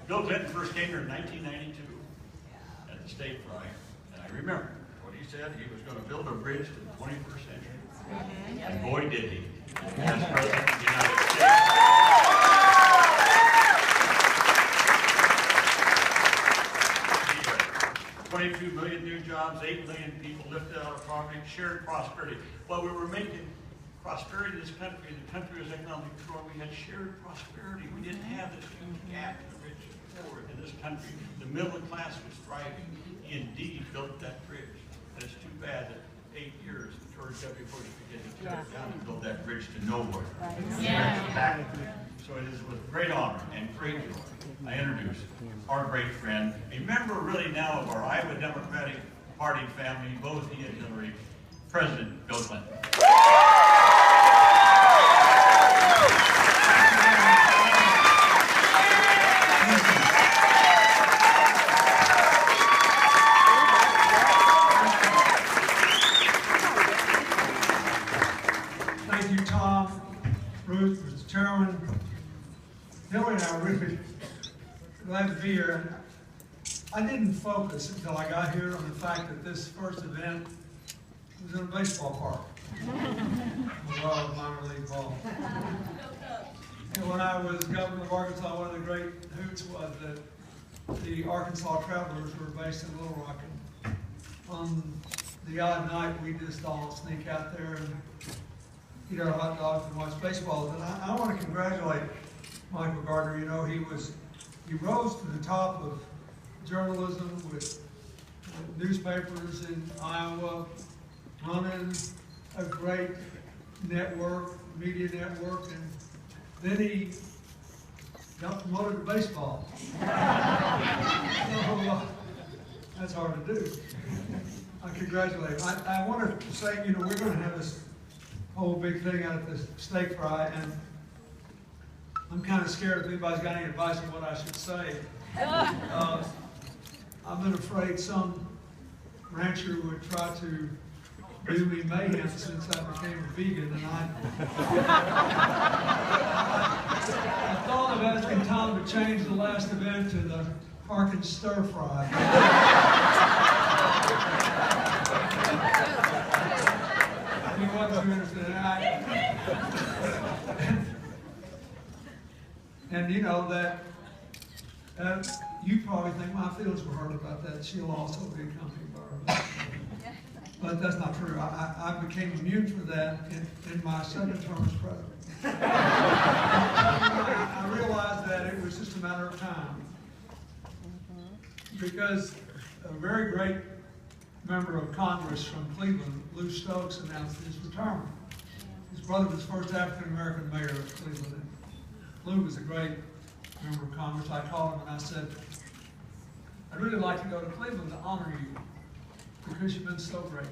Bill Clinton first came here in 1992 at the Steak Fry, and I remember what he said. He was going to build a bridge to the 21st century. And boy, did he. As President of the United States. 22 million new jobs, 8 million people lifted out of poverty, shared prosperity. While we were making prosperity in this country, the country was economically growing, we had shared prosperity. We didn't have this huge gap in the rich and poor in this country. The middle class was thriving. He indeed built that bridge. And it's too bad that 8 years George W. Bush began to tear it down and build that bridge to nowhere. Right. So it is with great honor and great joy I introduce our great friend, a member really now of our Iowa Democratic Party family, both he and Hillary, President Bill Clinton. Thank you, Tom, Ruth, Mr. Chairman. Hillary and I are really glad to be here. I didn't focus until I got here on the fact that this first event was in a baseball park. Well, minor league ball. And when I was governor of Arkansas, one of the great hoots was that the Arkansas Travelers were based in Little Rock. And on the odd night, we just all sneak out there and eat our hot dogs and watch baseball. And I want to congratulate Michael Gardner. You know, he rose to the top of journalism with newspapers in Iowa, running a great network, media network, and then he got promoted to baseball. So, that's hard to do. I congratulate him. I wanted to say, you know, we're going to have this whole big thing out at the Steak Fry, and I'm kind of scared if anybody's got any advice on what I should say. I've been afraid some rancher would try to do me mayhem since I became a vegan, and I thought of asking Tom to change the last event to the Harkin Stir Fry. He wasn't too interested in that. And you know that you probably think my feelings were hurt about that. She'll also be accompanied by her. But that's not true. I became immune for that in my second term as president. I realized that it was just a matter of time. Because a very great member of Congress from Cleveland, Lou Stokes, announced his retirement. His brother was the first African-American mayor of Cleveland. Lou was a great member of Congress. I called him and I said, I'd really like to go to Cleveland to honor you because you've been so great.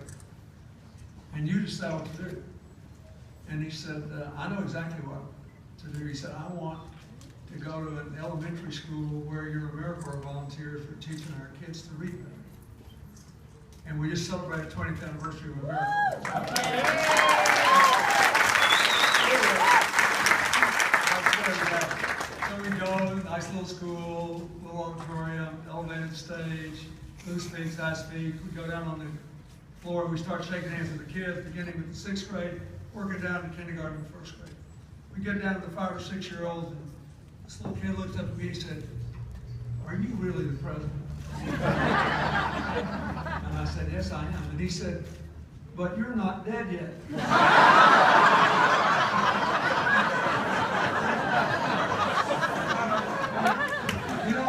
And you decide what to do. And he said, I know exactly what to do. He said, I want to go to an elementary school where your AmeriCorps volunteers are teaching our kids to read better. And we just celebrated the 20th anniversary of AmeriCorps. So we go, nice little school, little auditorium, elevated stage, Lou speaks, I speak. We go down on the floor, we start shaking hands with the kids, beginning with the 6th grade, working down to kindergarten and 1st grade. We get down to the 5 or 6 year olds, and this little kid looked up at me and said, "Are you really the president?" And I said, "Yes, I am." And he said, "But you're not dead yet." You know,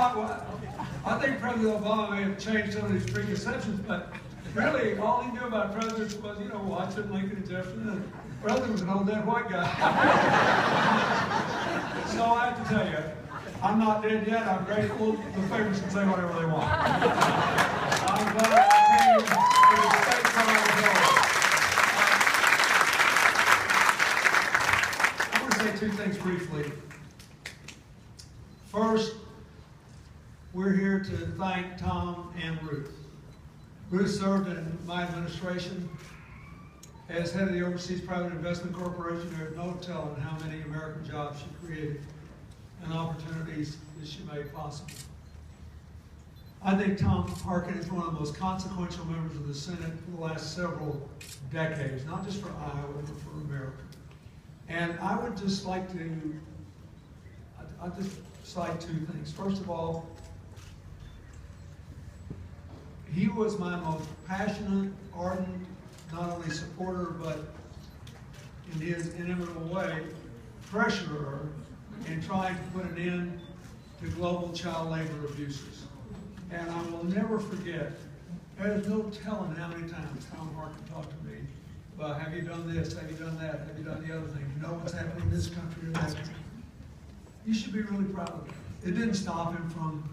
I think President Obama may have changed some of his preconceptions, but really all he knew about presidents was, you know, Watson, Lincoln, and Jefferson. And the president was an old dead white guy. So I have to tell you, I'm not dead yet. I'm grateful. The favorites can say whatever they want. I'm glad I came to the Steak Fry. I want to say two things briefly. First, we're here to thank Tom and Ruth. Ruth served in my administration as head of the Overseas Private Investment Corporation. There's no telling how many American jobs she created. and opportunities that she made possible. I think Tom Harkin is one of the most consequential members of the Senate for the last several decades, not just for Iowa, but for America. And I would just like to, I'd just cite two things. First of all, he was my most passionate, ardent, not only supporter, but in his inimitable way, pressurer in trying to put an end to global child labor abuses. And I will never forget, there's no telling how many times Tom Harkin talked to me about, have you done this, have you done that, have you done the other thing, you know what's happening in this country or that country. You should be really proud of it. It didn't stop him from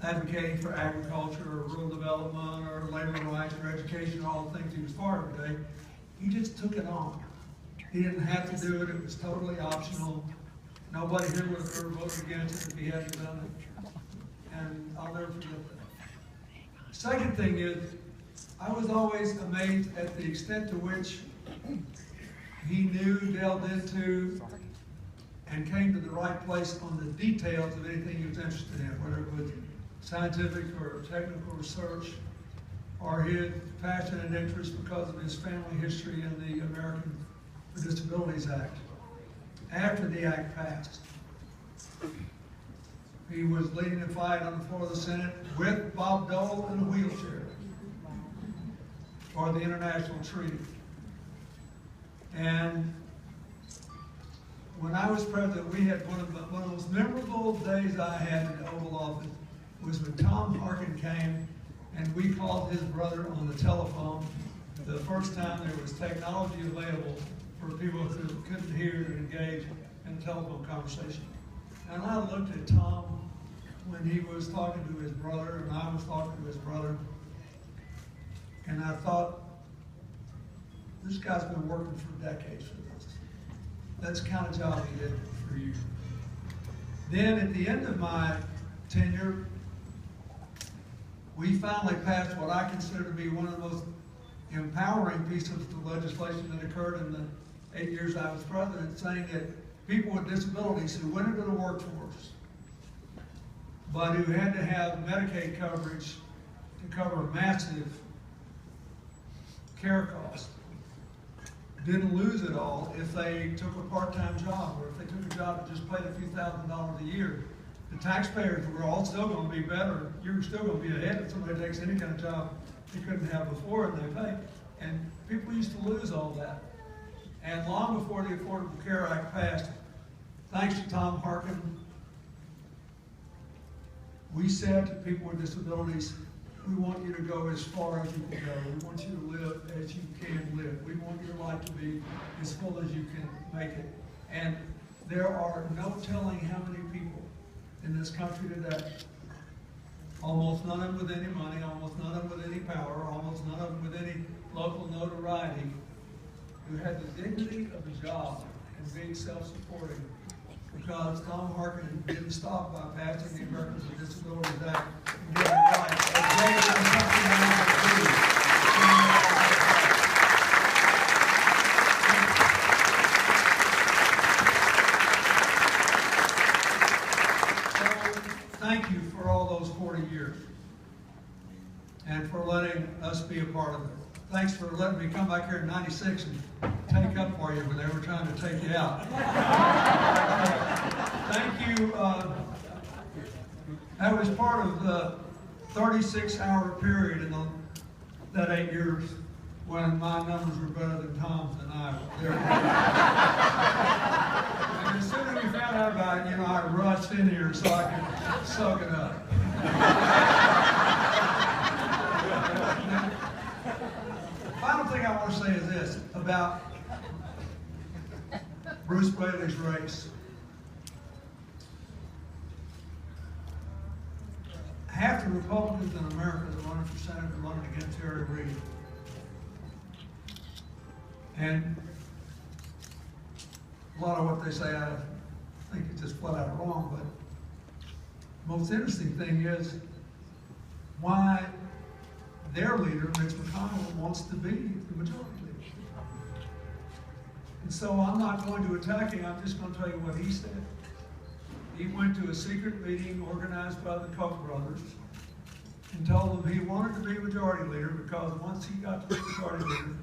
advocating for agriculture or rural development or labor rights or education, all the things he was for every day. He just took it on. He didn't have to do it. It was totally optional. Nobody here would have ever voted against it if he hadn't done it. And I'll never forget that. Second thing is, I was always amazed at the extent to which he knew, delved into, and came to the right place on the details of anything he was interested in, whether it was scientific or technical research, or his passion and interest because of his family history in the American with Disabilities Act. After the act passed, he was leading the fight on the floor of the Senate with Bob Dole in a wheelchair for the international treaty. And when I was president, we had one of the most memorable days I had in the Oval Office was when Tom Harkin came and we called his brother on the telephone the first time there was technology available for people who couldn't hear and engage in a telephone conversation. And I looked at Tom when he was talking to his brother and I was talking to his brother, and I thought, this guy's been working for decades for this. That's the kind of job he did for you. Then at the end of my tenure, we finally passed what I consider to be one of the most empowering pieces of legislation that occurred in the 8 years I was president, saying that people with disabilities who went into the workforce, but who had to have Medicaid coverage to cover massive care costs, didn't lose it all if they took a part-time job or if they took a job that just paid a few $1,000s a year. The taxpayers were all still going to be better. You're still going to be ahead if somebody takes any kind of job they couldn't have before and they pay. And people used to lose all that. And long before the Affordable Care Act passed, thanks to Tom Harkin, we said to people with disabilities, we want you to go as far as you can go. We want you to live as you can live. We want your life to be as full as you can make it. And there are no telling how many people in this country today, almost none of them with any money, almost none of them with any power, almost none of them with any local notoriety, who had the dignity of a job and being self-supporting, because Tom Harkin didn't stop by passing the Americans with Disabilities Act and giving rights. And gave them something they wanted to do. Thank you for all those 40 years and for letting us be a part of it. Thanks for letting me come back here in '96 and take up for you when they were trying to take you out. Thank you. That was part of the 36-hour period in that 8 years when my numbers were better than Tom's and I. And as soon as we found out about it, I rushed in here so I could soak it up. Final thing I want to say is this about Bruce Braley's race. Half the Republicans in America that running for Senate are running against Harry Reid. And a lot of what they say, I think it's just flat out wrong, but the most interesting thing is why their leader, Mitch McConnell, wants to be the majority leader. And so I'm not going to attack him, I'm just going to tell you what he said. he went to a secret meeting organized by the Koch brothers and told them he wanted to be majority leader because once he got to be majority leader,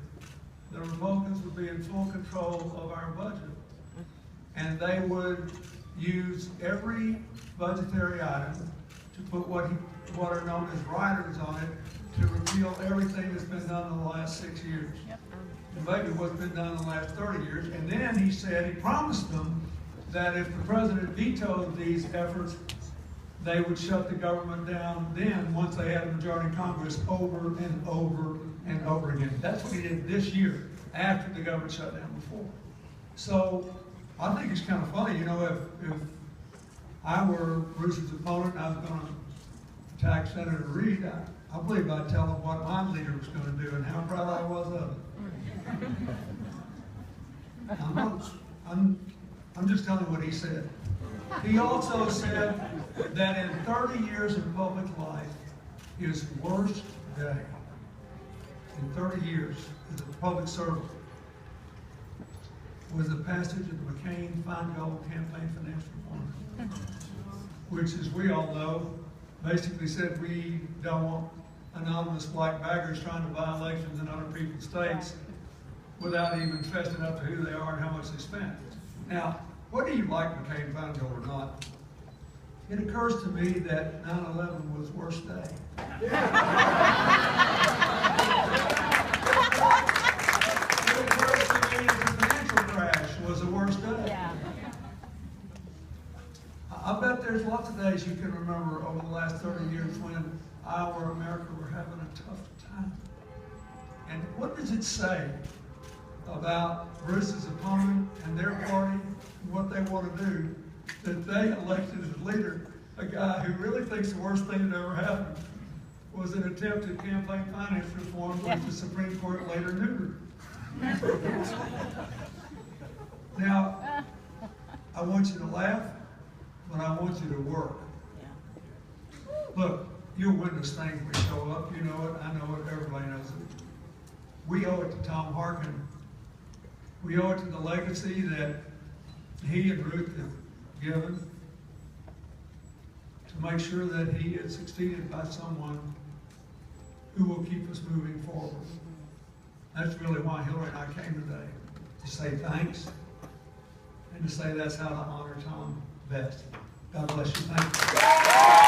the Republicans would be in full control of our budget. And they would use every budgetary item to put what are known as riders on it to repeal everything that's been done in the last 6 years. And maybe what's been done in the last 30 years. And then he said, he promised them that if the president vetoed these efforts, they would shut the government down then, once they had a majority in Congress, over and over and over again. That's what he did this year, after the government shut down before. So I think it's kind of funny, you know, if I were Bruce's opponent and I was going to attack Senator Reid, I believe I'd tell him what my leader was going to do and how proud I was of it. I'm just telling you what he said. He also said that in 30 years of public life, his worst day, in 30 years as a public servant, was the passage of the McCain-Feingold campaign finance reform, which, as we all know, basically said we don't want anonymous black baggers trying to buy elections in other people's states without even fessing up to who they are and how much they spent. Now, whether you like McCain-Feingold or not, it occurs to me that 9/11 was the worst day. It occurs to me that the financial crash was the worst day. Yeah. I bet there's lots of days you can remember over the last 30 years when our America were having a tough time. And what does it say about Bruce's opponent and their party and what they want to do that they elected as leader a guy who really thinks the worst thing that ever happened was an attempt at campaign finance reform, which the Supreme Court later neutered. Now, I want you to laugh, but I want you to work. Look, you'll witness things when we show up. You know it, I know it, everybody knows it. We owe it to Tom Harkin. We owe it to the legacy that he and Ruth have given to make sure that he is succeeded by someone who will keep us moving forward. That's really why Hillary and I came today, to say thanks and to say that's how to honor Tom best. God bless you. Thank you.